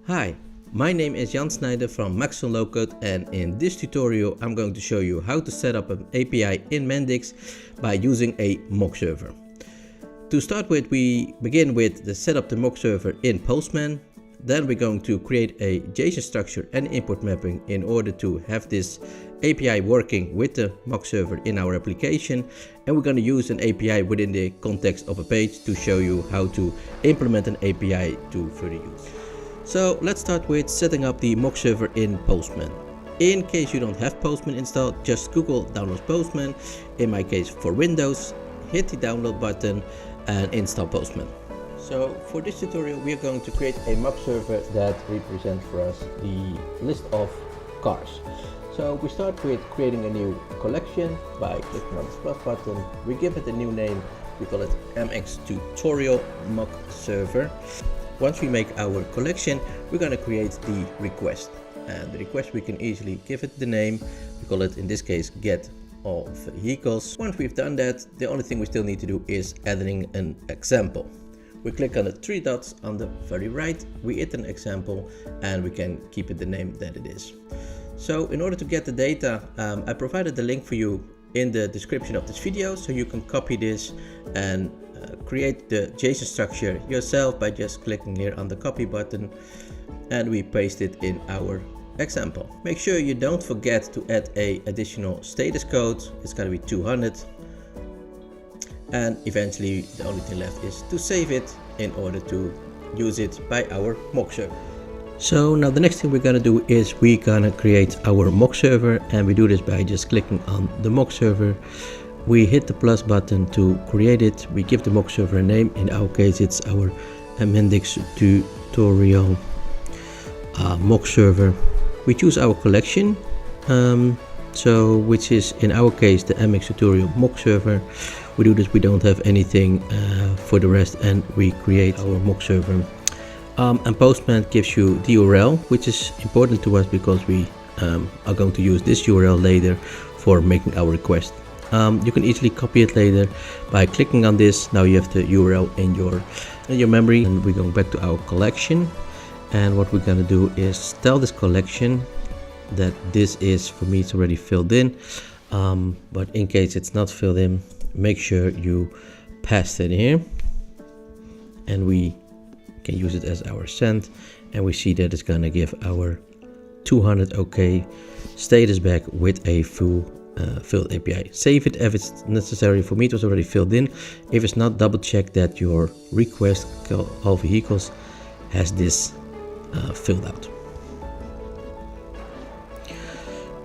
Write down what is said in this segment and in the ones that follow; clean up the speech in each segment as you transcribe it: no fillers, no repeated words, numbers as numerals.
Hi, my name is Jan Snijder from Mockser Low-Code, and in this tutorial I'm going to show you how to set up an API in Mendix by using a Mockserver. To start with, we begin with the setup the Mockserver in Postman. Then we're going to create a Json structure and import mapping in order to have this API working with the Mockserver in our application. And we're going to use an API within the context of a page to show you how to implement an API to further use. So let's start with setting up the Mockserver in Postman. In case you don't have Postman installed, just Google download Postman. In my case for Windows, hit the download button and install Postman. So for this tutorial we are going to create a Mockserver that represents for us the list of cars. So we start with creating a new collection by clicking on this plus button. We give it a new name, we call it MX Tutorial Mockserver. Once we make our collection, we're going to create the request. And the request we can easily give it the name. We call it in this case get all vehicles. Once we've done that, the only thing we still need to do is adding an example. We click on the three dots on the very right, we hit an example, and we can keep it the name that it is. So in order to get the data, I provided the link for you in the description of this video, so you can copy this and create the Json structure yourself by just clicking here on the copy button, and we paste it in our example. Make sure you don't forget to add a additional status code. It's going to be 200. And eventually the only thing left is to save it in order to use it by our Mockserver. So now the next thing we're gonna do is we're gonna create our Mockserver, and we do this by just clicking on the Mockserver. We hit the plus button to create it. We give the Mockserver a name. In our case it's our Mendix Tutorial Mockserver. We choose our collection, which is in our case the MX Tutorial Mockserver. We do this, we don't have anything for the rest, and we create our Mockserver. And Postman gives you the URL, which is important to us because we are going to use this URL later for making our request. You can easily copy it later by clicking on this. Now you have the URL in your memory, and we're going back to our collection. And what we're going to do is tell this collection that this is, for me it's already filled in, but in case it's not filled in, make sure you paste it here, and we can use it as our send, and we see that it's gonna give our 200 OK status back with a full filled API. Save it if it's necessary. For me it was already filled in. If it's not, double check that your request all vehicles has this filled out.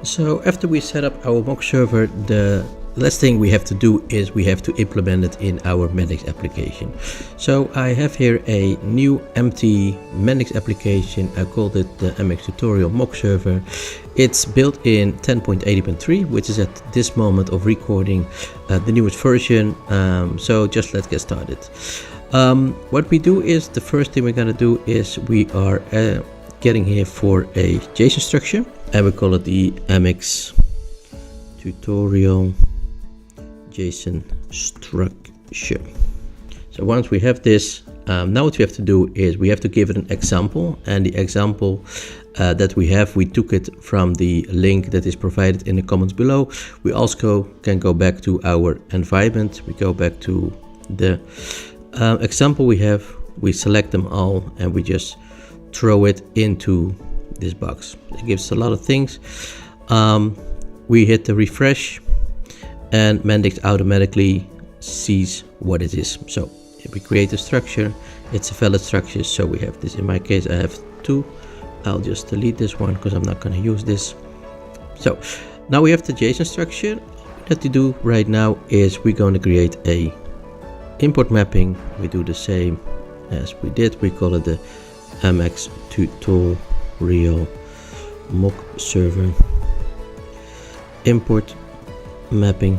So after we set up our Mockserver, the last thing we have to do is we have to implement it in our Mendix application. So I have here a new empty Mendix application. I called it the MX Tutorial Mockserver. It's built in 10.80.3, which is at this moment of recording the newest version. So just let's get started. What we do is, the first thing we're going to do is we are getting here for a Json structure, and we call it the MX Tutorial Json Structure. So once we have this, now what we have to do is we have to give it an example, and the example that we have, we took it from the link that is provided in the comments below. We also can go back to our environment. We go back to the example we have, we select them all, and we just throw it into this box. It gives a lot of things. We hit the refresh, and Mendix automatically sees what it is. So if we create a structure, it's a valid structure. So we have this. In my case I have two. I'll just delete this one because I'm not going to use this. So now we have the Json structure. What we have to do right now is we're going to create a import mapping. We do the same as we did. We call it the MX Tutorial Mockserver import mapping.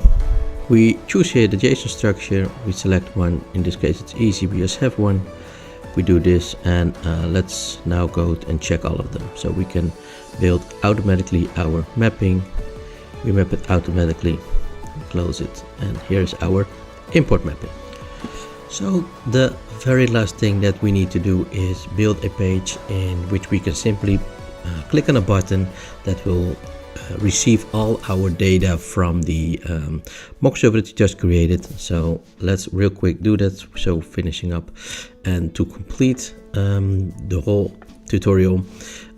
We choose here the Json structure. We select one. In this case it's easy, we just have one. We do this, and let's now go and check all of them. So we can build automatically our mapping. We map it automatically, close it, and here's our import mapping. So the very last thing that we need to do is build a page in which we can simply click on a button that will receive all our data from the Mockserver that you just created. So let's real quick do that. So finishing up, and to complete the whole tutorial,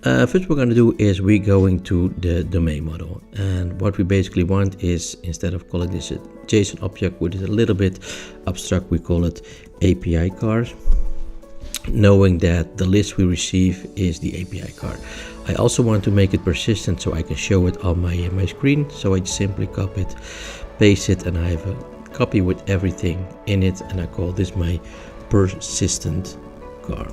first we're going to do is we're going to the domain model, and what we basically want is, instead of calling this a JSON object, which is a little bit abstract, we call it API card, knowing that the list we receive is the API card. I also want to make it persistent so I can show it on my screen. So I simply copy it, paste it, and I have a copy with everything in it, and I call this my persistent car.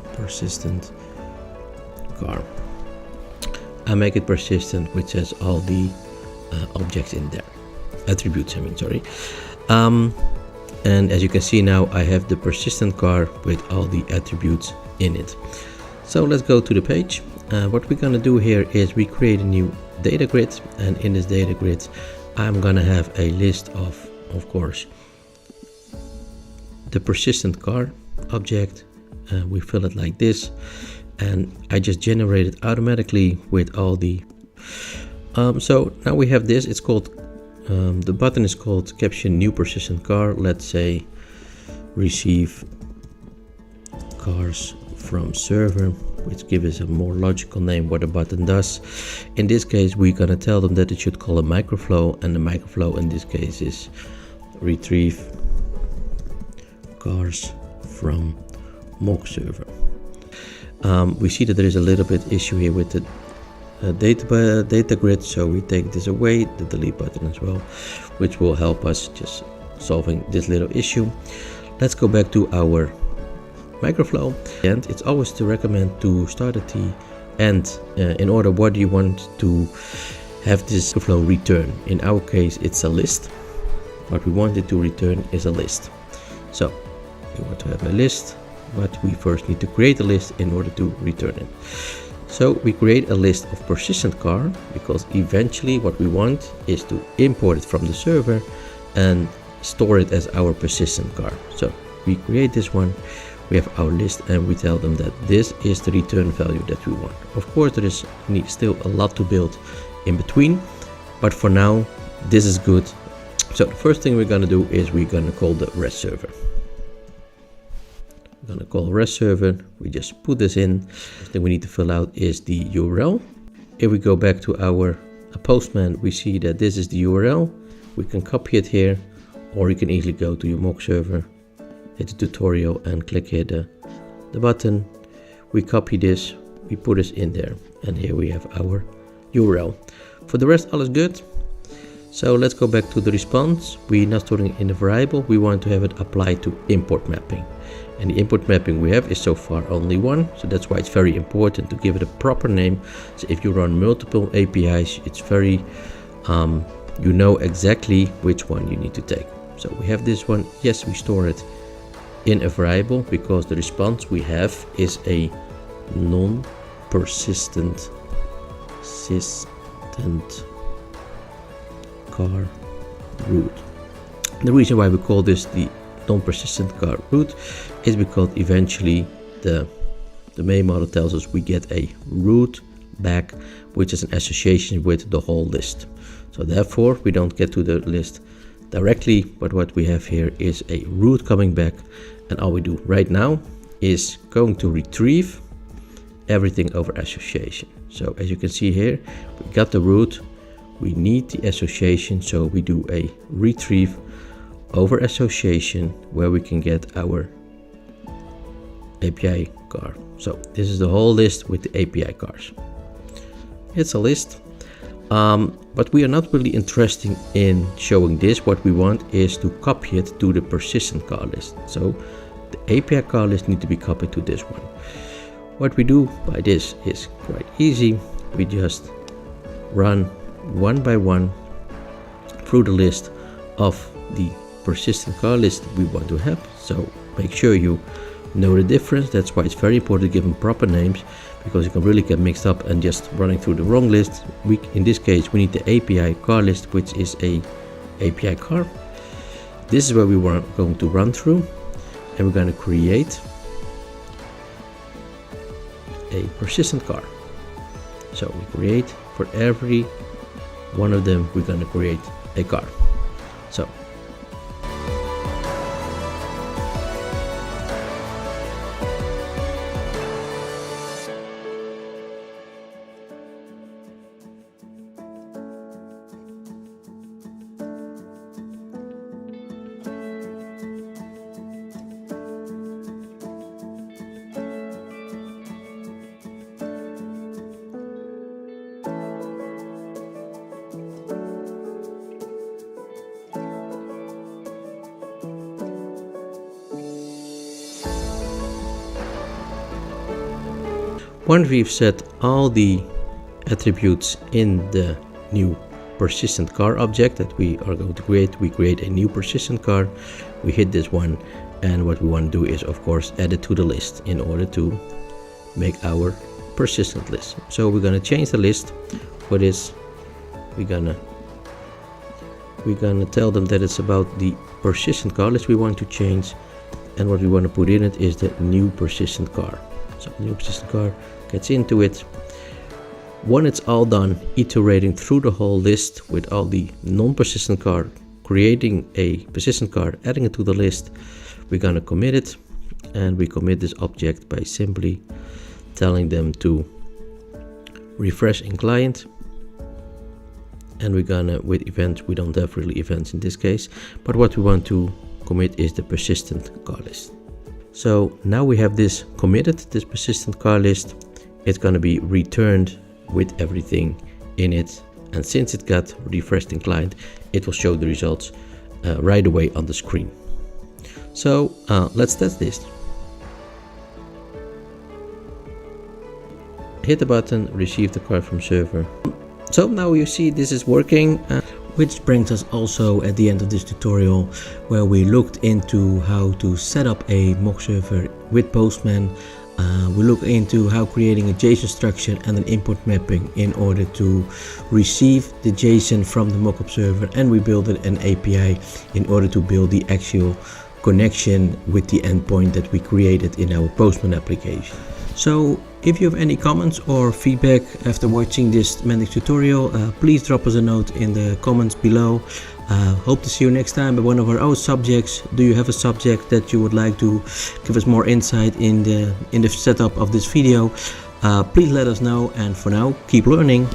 I make it persistent, which has all the objects in there, attributes I mean, sorry. And as you can see now, I have the persistent car with all the attributes in it. So let's go to the page. What we're gonna do here is we create a new data grid, and in this data grid I'm gonna have a list of course, the persistent car object. We fill it like this, and I just generate it automatically with all the so now we have this. It's called the button is called caption new persistent car. Let's say receive cars from server, which gives us a more logical name what the button does. In this case we're gonna tell them that it should call a microflow, and the microflow in this case is retrieve cars from Mockserver. We see that there is a little bit issue here with the data grid, so we take this away, the delete button as well, which will help us just solving this little issue. Let's go back to our microflow, and it's always to recommend to start at the end in order what do you want to have this flow return. In our case it's a list. What we want it to return is a list. So we want to have a list, but we first need to create a list in order to return it. So we create a list of persistent car, because eventually what we want is to import it from the server and store it as our persistent car. So we create this one, we have our list, and we tell them that this is the return value that we want. Of course there is still a lot to build in between, but for now this is good. So the first thing we're gonna do is we're gonna call the REST server. We're gonna call REST server. We just put this in. The thing we need to fill out is the URL. If we go back to our Postman, we see that this is the URL. We can copy it here, or you can easily go to your Mockserver, hit the tutorial, and click here the button. We copy this, we put this in there, and here we have our URL. For the rest, all is good. So let's go back to the response. We're not storing it in a variable. We want to have it applied to import mapping. And the import mapping we have is so far only one. So that's why it's very important to give it a proper name. So if you run multiple APIs, it's very, you know exactly which one you need to take. So we have this one. Yes, we store it in a variable because the response we have is a non-persistent car root. The reason why we call this the non-persistent car root is because eventually the main model tells us we get a root back, which is an association with the whole list. So therefore we don't get to the list directly, but what we have here is a root coming back, and all we do right now is going to retrieve everything over association. So as you can see here, we got the root, we need the association, so we do a retrieve over association where we can get our API car. So this is the whole list with the API cars. It's a list, but we are not really interested in showing this. What we want is to copy it to the persistent car list. So the API car list need to be copied to this one. What we do by this is quite easy. We just run one by one through the list of the persistent car list we want to have. So make sure you know the difference. That's why it's very important to give them proper names, because you can really get mixed up and just running through the wrong list. In this case we need the API car list, which is a API car. This is where we are going to run through, and we're going to create a persistent car. So we create for every one of them, we're going to create a car. So once we've set all the attributes in the new persistent car object that we are going to create, we create a new persistent car, we hit this one, and what we want to do is of course add it to the list in order to make our persistent list. So we're going to change the list. For this we're gonna tell them that it's about the persistent car list we want to change, and what we want to put in it is the new persistent car. So new persistent car gets into it. When it's all done, iterating through the whole list with all the non-persistent car, creating a persistent car, adding it to the list, we're gonna commit it, and we commit this object by simply telling them to refresh in client. And we're gonna, with events, we don't have really events in this case, but what we want to commit is the persistent car list. So now we have this committed, this persistent car list. It's going to be returned with everything in it, and since it got refreshed in client, it will show the results right away on the screen. So let's test this. Hit the button, receive the car from server. So now you see this is working. Which brings us also at the end of this tutorial, where we looked into how to set up a Mockserver with Postman. We look into how creating a Json structure and an import mapping in order to receive the JSON from the mockup server, and we built an API in order to build the actual connection with the endpoint that we created in our Postman application. So if you have any comments or feedback after watching this Mendix tutorial, please drop us a note in the comments below. Hope to see you next time by one of our other subjects. Do you have a subject that you would like to give us more insight in the setup of this video? Please let us know, and for now, keep learning.